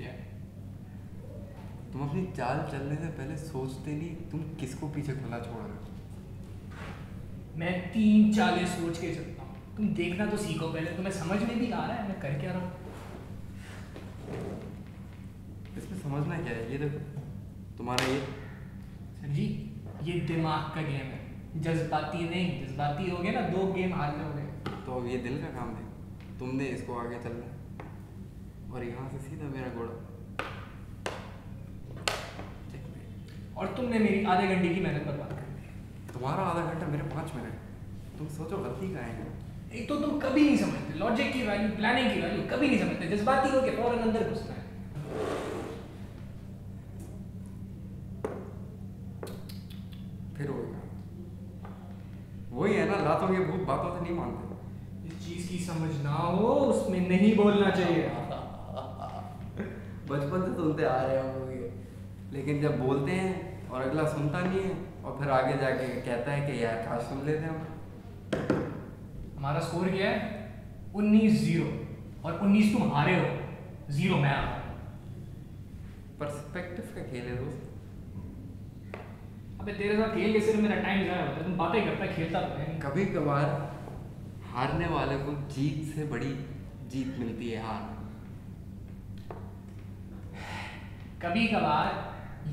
क्या? तुम अपनी चाल चलने से पहले सोचते नहीं तुम किसको पीछे खुला छोड़ रहे हो। मैं 3 चालें सोच के चलता हूँ, तुम देखना तो सीखो पहले। तुम्हें समझ में भी आ रहा है मैं कर क्या रहा हूँ? इसमें समझना क्या है? ये देखो तुम्हारा ये सर जी, ये दिमाग का गेम है, जज्बाती नहीं। जज्बाती हो गए ना 2 गेम हार जाओगे। तो अब ये दिल का काम है। तुमने इसको आगे चलना है और यहाँ से सीधा मेरा घोड़ा। और तुमने मेरी आधे घंटे की मेहनत बर्बाद कर दी। तुम्हारा आधा घंटा मेरे 5 मिनट। तुम सोचो गलती कहाँ है। एक तो तुम कभी नहीं समझते लॉजिक की वैल्यू, प्लानिंग की वैल्यू कभी नहीं समझते। जज्बाती हो के फौरन अंदर घुसना है। फिर होगा वही है ना, लातों के भूत बातों से नहीं मानते। इस चीज की समझ ना हो उसमें नहीं बोलना चाहिए। बचपन से सुनते आ रहे हैं हम लोग ये, लेकिन जब बोलते हैं और अगला सुनता नहीं है और फिर आगे जाके कहता है कि यार काश सुन लेते हम। हमारा स्कोर क्या है? 19-0। और 19 तुम हारे हो, 0 मैं हारा। पर्सपेक्टिव का खेल है दोस्त। अबे तेरे साथ खेल के सिर्फ मेरा टाइम जाया होता है, तुम बातें करता है, खेलता तो है। कभी कभार हारने वाले को जीत से बड़ी जीत मिलती है हार। कभी कभार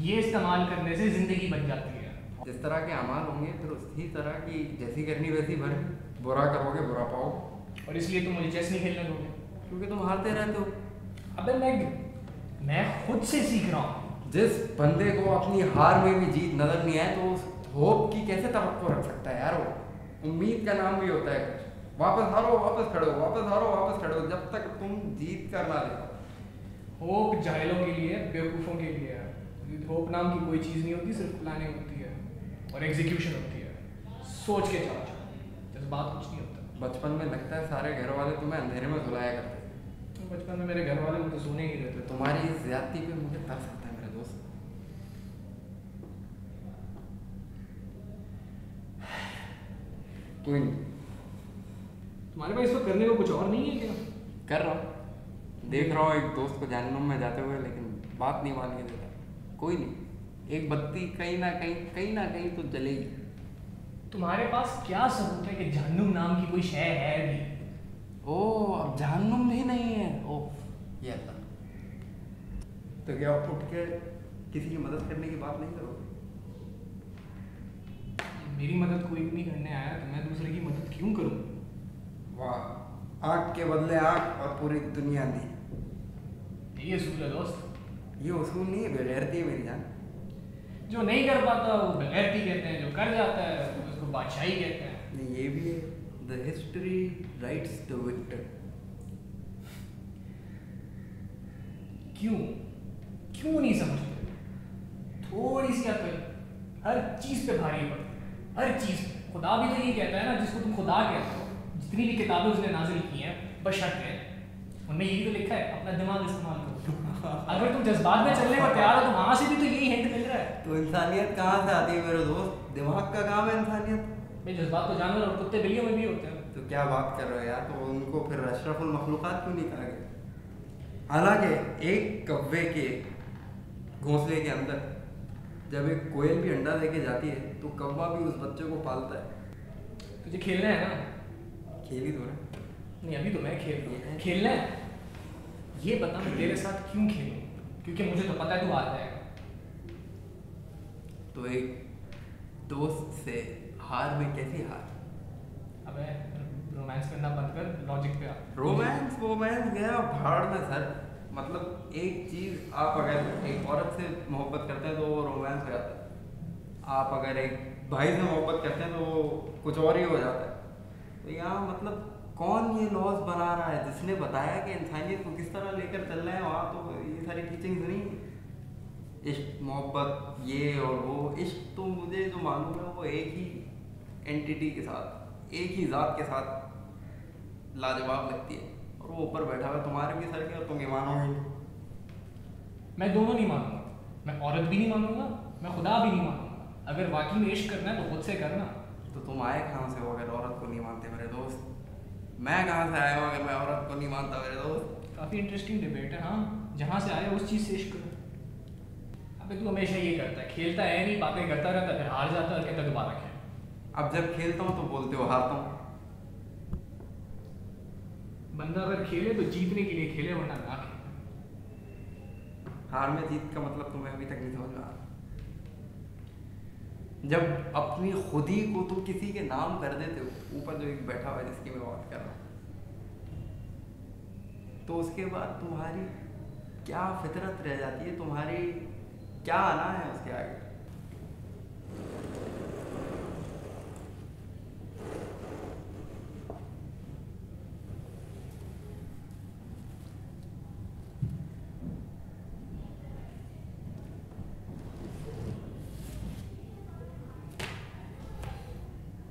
ये इस्तेमाल करने से जिंदगी बन जाती है। जिस तरह के अमाल होंगे फिर उसी तरह की जैसी करनी वैसी भर। बुरा करोगे बुरा पाओगे। और इसलिए तुम मुझे चेस नहीं खेलने दोगे? क्योंकि तुम हारते रहते हो। अबे मैं खुद से सीख रहा हूँ। जिस बंदे को अपनी हार में भी जीत नजर नहीं आए तो उस होप की कैसे तवक्को रख सकता है यार वो। उम्मीद का नाम भी होता है कुछ। वापस हारो वापस खड़ो, वापस हारो वापस खड़ो, जब तक तुम जीत कर ना देखो। होप जाहिलों के लिए, बेवकूफ़ों के लिए है। होप नाम की कोई चीज़ नहीं होती, सिर्फ प्लानिंग होती है और एग्जीक्यूशन होती है। सोच के चलो, जज्बात कुछ नहीं होता। बचपन में लगता है सारे घर वाले तुम्हें अंधेरे में सुलाया करते थे। बचपन में मेरे घर वाले मुझे सोने ही नहीं देते। तुम्हारी इस ज्यादती पे मुझे तरस आता है मेरे दोस्त। कोई नहीं, तुम्हारे पास इसको करने को कुछ और नहीं है क्या? कर रहा हूँ। देख रहा हूँ एक दोस्त को जहन्नुम में जाते हुए, लेकिन बात नहीं मान के देता। कोई नहीं, एक बत्ती कहीं ना कहीं तो जलेगी। तुम्हारे पास क्या सबूत है कि जहन्नुम नाम की कोई शय है भी? ओह, अब जहन्नुम भी नहीं है। ओह ये अल्लाह। तो क्या उठ के किसी की मदद करने की बात नहीं करोगे? मेरी मदद कोई भी नहीं करने आया तो मैं दूसरे की मदद क्यों करूं? वाह, आँख के बदले आँख और पूरी दुनिया दी। ये असूल है दोस्त। ये उसूल नहीं है, बेगैरती है मेरी जान। जो नहीं कर पाता वो बेगैरती कहते हैं, जो कर जाता है उसको बादशाही कहते हैं। नहीं, ये भी है, the history writes the victor. क्यों नहीं समझते? थोड़ी सी अकल हर चीज पे भारी पड़ती है, हर चीज पे। खुदा भी तो ये कहता है ना, जिसको तुम खुदा कहते हो, जितनी भी किताबें उसने नाजिल की हैं बशर्ते उनमें यही तो लिखा है अपना दिमाग इस्तेमाल करो। अगर तुम जज्बात में चलने को तैयार हो तो वहां से भी तो यही हिंट मिल रहा है। तो इंसानियत कहाँ से आती है मेरे दोस्त? दिमाग का काम है इंसानियत। भाई जज्बात तो जानवर और कुत्ते बिल्लियों में भी होते हैं। तो क्या बात कर रहे हो यार? तो उनको फिर अशरफुल मखलूकात क्यों नहीं कहा गया? हालांकि एक कौवे के घोंसले के अंदर जब एक कोयल भी अंडा देके जाती है तो कौवा भी उस बच्चे को पालता है। तुझे खेलना है ना? खेल ही तो रहा है। नहीं, अभी तो मैं खेल रहा हूँ। खेलना है? ये बता मैं तेरे साथ क्यों खेलूं? क्योंकि मुझे तो पता है तू हार जाएगा। तो एक दोस्त से हार में कैसी हार? अबे रोमांस करना बंद कर, लॉजिक पे आ। रोमांस गया भाड़ में सर। मतलब एक चीज, आप अगर एक औरत से मोहब्बत करते हैं तो वो रोमांस हो जाता है। आप अगर एक भाई से मोहब्बत करते हैं तो वो कुछ और ही हो जाता है। तो यहाँ मतलब कौन ये लॉज बना रहा है? जिसने बताया कि इंसानियत को किस तरह लेकर चल रहे हैं, वहाँ तो ये सारी टीचिंग्स नहीं। इश्क मोहब्बत ये और वो। इश्क तो मुझे जो मालूम है वो एक ही एंटिटी के साथ, एक ही ज़ात के साथ लाजवाब लगती है। और वो ऊपर बैठा हुआ तुम्हारे भी सर के और तुम ये मानोगे। मैं दोनों नहीं मानूंगा। मैं औरत भी नहीं मानूंगा, मैं खुदा भी नहीं मानूंगा। अगर वाकई में इश्क करना है तो खुद से करना। तो तुम आए कहाँ से हो अगर औरत को नहीं मानते मेरे दोस्त? मैं कहाँ से आया हूँ अगर मैं औरत को नहीं मानता मेरे दोस्त? काफ़ी इंटरेस्टिंग डिबेट है। हाँ, जहाँ से आया उस चीज़ से इश्क करो। अबे तू हमेशा ये करता है, खेलता है नहीं, बातें करता रहता है, फिर हार जाता है और कहता है दोबारा खेल। अब जब खेलता हूँ तो बोलते हो हारता हूँ। बंदा अगर खेले तो जीतने के लिए खेले, वरना ना खेले। हार में जीत का मतलब तुम्हें अभी तक नहीं समझ में आ रहा। जब अपनी खुद ही को तुम किसी के नाम कर देते हो, ऊपर जो एक बैठा हुआ है जिसकी मैं बात कर रहा हूँ, तो उसके बाद तुम्हारी क्या फितरत रह जाती है, तुम्हारी क्या आना है उसके आगे।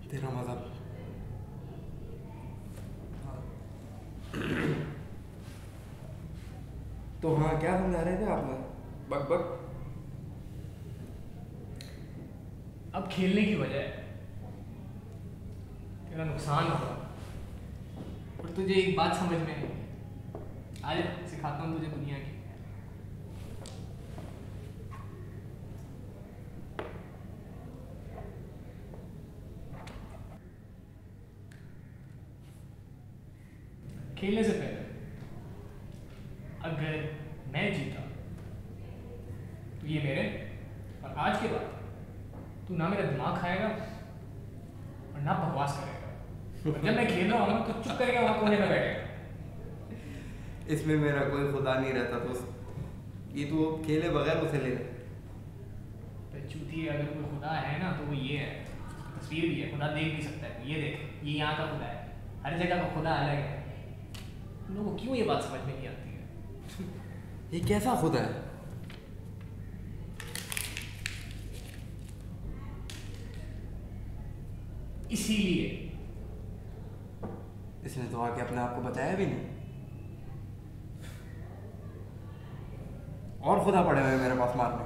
तेरा मज़हब। तो हाँ, क्या समझा रहे थे आपने? बक बक। अब खेलने की वजह है तेरा नुकसान होगा, और तुझे एक बात समझ में आई। आज सिखाता हूँ तुझे दुनिया की। खेलने से पहले अगर मैं जीता तो ये मेरे, और आज के बाद तू ना मेरा दिमाग खाएगा और ना बकवास करेगा। और जब मैं खेल रहा हूँ ना तो चुप करके वहाँ कोने में बैठेगा। इसमें मेरा कोई खुदा नहीं रहता, तो ये तो खेले बगैर उसे ले ले। तो चूती है, अगर कोई खुदा है ना तो वो ये है, तस्वीर भी है, खुदा देख नहीं सकता है। ये देख, ये यहाँ का खुदा है, हर जगह का खुदा अलग है। तुम लोगों को क्यों ये बात समझ में नहीं आती है? ये कैसा खुदा है? इसीलिए इसने तो आके अपने आप को बताया भी नहीं, और खुदा पड़े हुए मेरे पास मारने।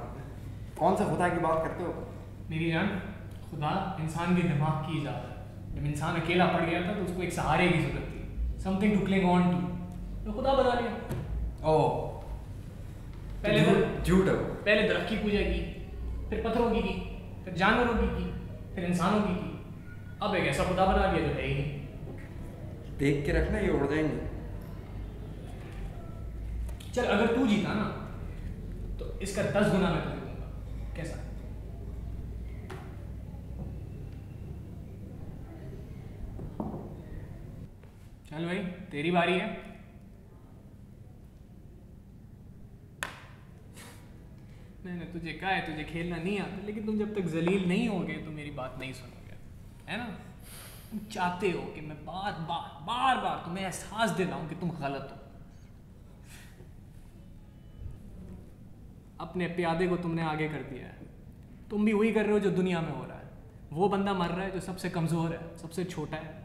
कौन सा खुदा की बात करते हो? मेरी जान, खुदा इंसान के दिमाग की इजाज़त है। जब इंसान अकेला पड़ गया था तो उसको एक सहारे की जरूरत थी, something to cling on to, तो खुदा बना लिया। ओह, पहले झूठ है वो। पहले दरख्त की पूजा की, फिर पत्थरों की, फिर जानवरों की, फिर इंसानों की। अब एक ऐसा खुदा बना लिया जो है ही नहीं। देख के रखना, ये उड़ जाएंगे। चल, अगर तू जीता ना तो इसका 10 गुना मैं तुझे दूंगा। कैसा? चल भाई, तेरी बारी है। मैंने तुझे कहा है तुझे खेलना नहीं आता, लेकिन तुम जब तक जलील नहीं होगे तो मेरी बात नहीं सुनोगे, है ना? तुम चाहते हो कि मैं बार बार तुम्हें एहसास दिलाऊं कि तुम गलत हो। अपने प्यादे को तुमने आगे कर दिया है, तुम भी वही कर रहे हो जो दुनिया में हो रहा है। वो बंदा मर रहा है जो सबसे कमज़ोर है, सबसे छोटा है।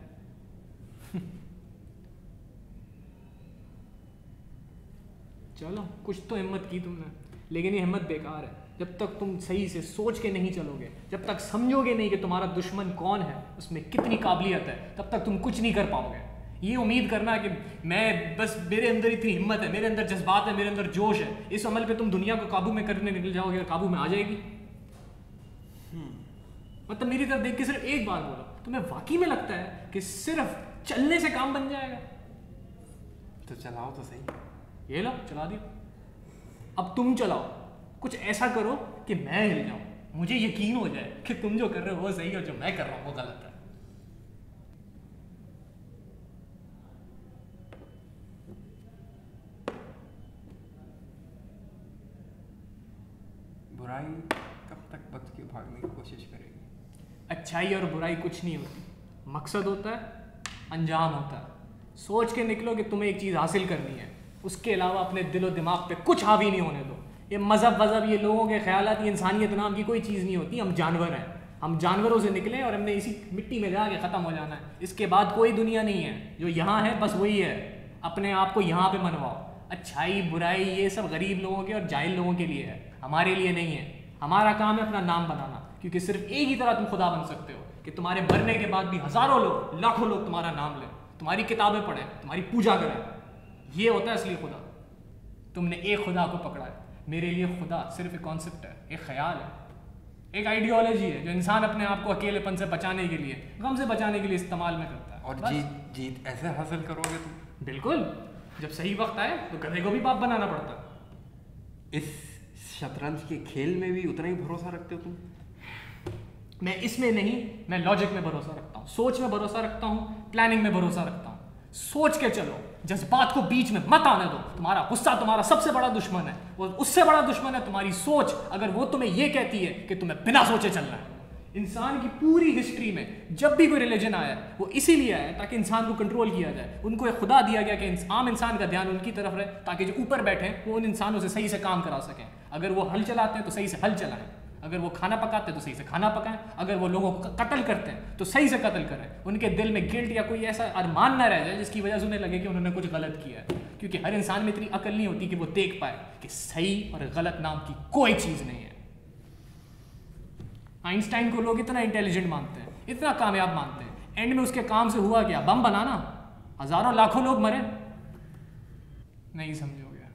चलो, कुछ तो हिम्मत की तुमने, लेकिन ये हिम्मत बेकार है। जब तक तुम सही से सोच के नहीं चलोगे, जब तक समझोगे नहीं कि तुम्हारा दुश्मन कौन है, उसमें कितनी काबिलियत है, तब तक तुम कुछ नहीं कर पाओगे। ये उम्मीद करना कि मैं बस, मेरे अंदर इतनी हिम्मत है, मेरे अंदर जज्बात है, मेरे अंदर जोश है, इस अमल पे तुम दुनिया को काबू में करने निकल जाओगे और काबू में आ जाएगी। मतलब मेरी तरफ देख के सिर्फ एक बार बोलो, तुम्हें वाकई में लगता है कि सिर्फ चलने से काम बन जाएगा? तो चलाओ तो सही। ये लो, चला दियो। अब तुम चलाओ, कुछ ऐसा करो कि मैं हिल जाऊं, मुझे यकीन हो जाए कि तुम जो कर रहे हो वो सही है और जो मैं कर रहा हूं वो गलत है। बुराई कब तक बच के भागने की कोशिश करेगी? अच्छाई और बुराई कुछ नहीं होती, मकसद होता है, अंजाम होता है। सोच के निकलो कि तुम्हें एक चीज़ हासिल करनी है, उसके अलावा अपने दिलो दिमाग पे कुछ हावी नहीं होने दो। ये मज़हब वज़हब, ये लोगों के ख्यालात, ये इंसानियत नाम की कोई चीज़ नहीं होती। हम जानवर हैं, हम जानवरों से निकले और हमने इसी मिट्टी में जाके ख़त्म हो जाना है। इसके बाद कोई दुनिया नहीं है, जो यहाँ है बस वही है। अपने आप को यहाँ पे मनवाओ। अच्छाई बुराई ये सब गरीब लोगों के और जाहिल लोगों के लिए है, हमारे लिए नहीं है। हमारा काम है अपना नाम बनाना, क्योंकि सिर्फ एक ही तरह तुम खुदा बन सकते हो कि तुम्हारे मरने के बाद भी हज़ारों लोग, लाखों लोग तुम्हारा नाम लें, तुम्हारी किताबें पढ़ें, तुम्हारी पूजा करें। ये होता है असली खुदा। तुमने एक खुदा को पकड़ा है, मेरे लिए खुदा सिर्फ एक कॉन्सेप्ट है, एक ख्याल है, एक आइडियोलॉजी है जो इंसान अपने आप को अकेलेपन से बचाने के लिए, गम से बचाने के लिए इस्तेमाल में करता है। और जीत ऐसे हासिल करोगे तुम। बिल्कुल, जब सही वक्त आए तो गधे को भी बाप बनाना पड़ता है। इस शतरंज के खेल में भी उतना ही भरोसा रखते हो तुम? मैं इसमें नहीं, मैं लॉजिक में भरोसा रखता हूँ, सोच में भरोसा रखता हूँ, प्लानिंग में भरोसा रखता हूँ। सोच के चलो, जज्बात को बीच में मत आने दो। तुम्हारा गुस्सा तुम्हारा सबसे बड़ा दुश्मन है, और उससे बड़ा दुश्मन है तुम्हारी सोच, अगर वो तुम्हें ये कहती है कि तुम्हें बिना सोचे चलना है। इंसान की पूरी हिस्ट्री में जब भी कोई रिलीजन आया वो इसीलिए आया ताकि इंसान को कंट्रोल किया जाए। उनको एक खुदा दिया गया कि आम इंसान का ध्यान उनकी तरफ रहे, ताकि जो ऊपर बैठे हैं वो उन इंसानों से सही से काम करा सकें। अगर वो हल चलाते हैं तो सही से हल चलाएं, अगर वो खाना पकाते हैं तो सही से खाना पकाएं, अगर वो लोगों को कत्ल करते हैं तो सही से कत्ल करें। उनके दिल में गिल्ट या कोई ऐसा अरमान ना रह जाए जिसकी वजह से उन्हें लगे कि उन्होंने कुछ गलत किया है, क्योंकि हर इंसान में इतनी अकल नहीं होती कि वो देख पाए कि सही और गलत नाम की कोई चीज़ नहीं है। आइंस्टाइन को लोग इतना इंटेलिजेंट मानते हैं, इतना कामयाब मानते हैं, एंड में उसके काम से हुआ क्या? बम बनाना, हजारों लाखों लोग मरे। नहीं समझोगे,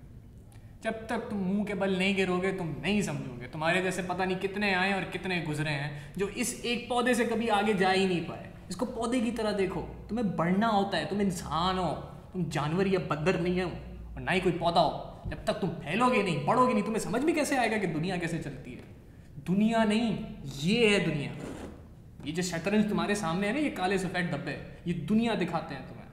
जब तक तुम मुंह के बल नहीं गिरोगे तुम नहीं समझोगे। तुम्हारे जैसे पता नहीं कितने आए और कितने गुजरे हैं जो इस एक पौधे से कभी आगे जा ही नहीं पाए। इसको पौधे की तरह देखो, तुम्हें बढ़ना होता है, तुम इंसान हो, तुम जानवर या बंदर नहीं हो और ना ही कोई पौधा हो। जब तक तुम फैलोगे नहीं, बढ़ोगे नहीं, तुम्हें समझ में कैसे आएगा कि दुनिया कैसे चलती है? दुनिया नहीं, ये है दुनिया। ये जो शतरंज तुम्हारे सामने है ना, ये काले सफ़ेद डब्बे, ये दुनिया दिखाते हैं तुम्हें।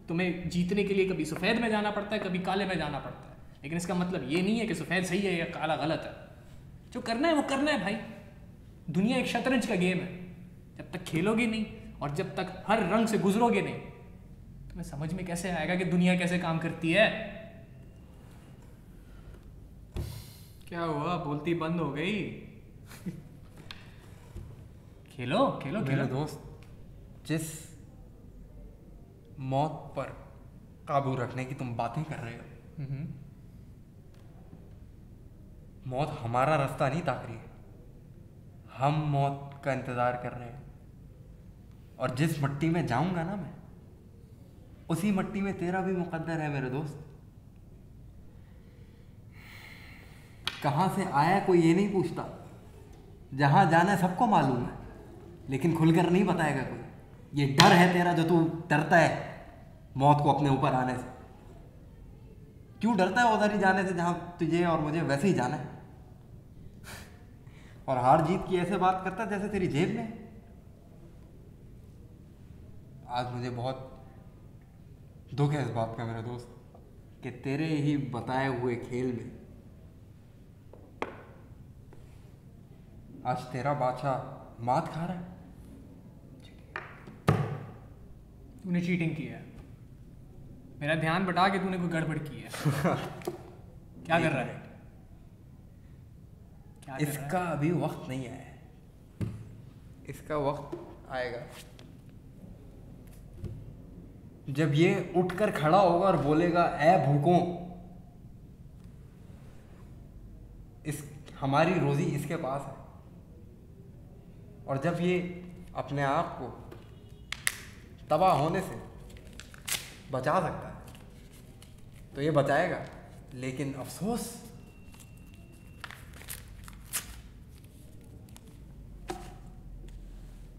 तुम्हें जीतने के लिए कभी सफ़ेद में जाना पड़ता है, कभी काले में जाना पड़ता है, लेकिन इसका मतलब ये नहीं है कि सफ़ेद सही है या काला गलत है। जो करना है वो करना है भाई। दुनिया एक शतरंज का गेम है। जब तक खेलोगे नहीं और जब तक हर रंग से गुजरोगे नहीं, तुम्हें समझ में कैसे आएगा कि दुनिया कैसे काम करती है? क्या हुआ, बोलती बंद हो गई? खेलो खेलो मेरे दोस्त, जिस मौत पर काबू रखने की तुम बातें कर रहे हो, मौत हमारा रास्ता नहीं ताक रही है, हम मौत का इंतज़ार कर रहे हैं। और जिस मिट्टी में जाऊंगा ना मैं, उसी मिट्टी में तेरा भी मुकद्दर है मेरे दोस्त। कहाँ से आया कोई ये नहीं पूछता, जहाँ जाना है सबको मालूम है, लेकिन खुलकर नहीं बताएगा कोई। ये डर है तेरा जो तू डरता है मौत को अपने ऊपर आने से। क्यों डरता है उधर ही जाने से जहाँ तुझे और मुझे वैसे ही जाना है? और हार जीत की ऐसे बात करता जैसे तेरी जेब में। आज मुझे बहुत दुख है इस बात का मेरे दोस्त कि तेरे ही बताए हुए खेल में आज तेरा बादशाह मात खा रहा है। तूने चीटिंग की है, मेरा ध्यान बटा के तूने कोई गड़बड़ की है। क्या कर रहा है? क्या कर इसका रहा है? अभी वक्त नहीं आया है, इसका वक्त आएगा जब ये उठकर खड़ा होगा और बोलेगा, ऐ भूखों, इस हमारी रोजी इसके पास है। और जब ये अपने आप को तबाह होने से बचा सकता है तो ये बचाएगा, लेकिन अफसोस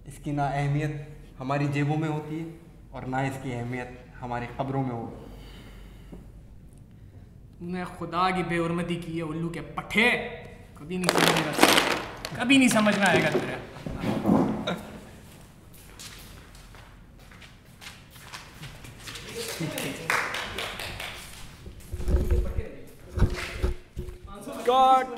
इसकी ना अहमियत हमारी जेबों में होती है और ना इसकी अहमियत हमारी कब्रों में होगी। तूने खुदा की बेहुरमती की है उल्लू के पट्टे। कभी नहीं समझेगा, कभी नहीं समझ में आएगा तेरे। God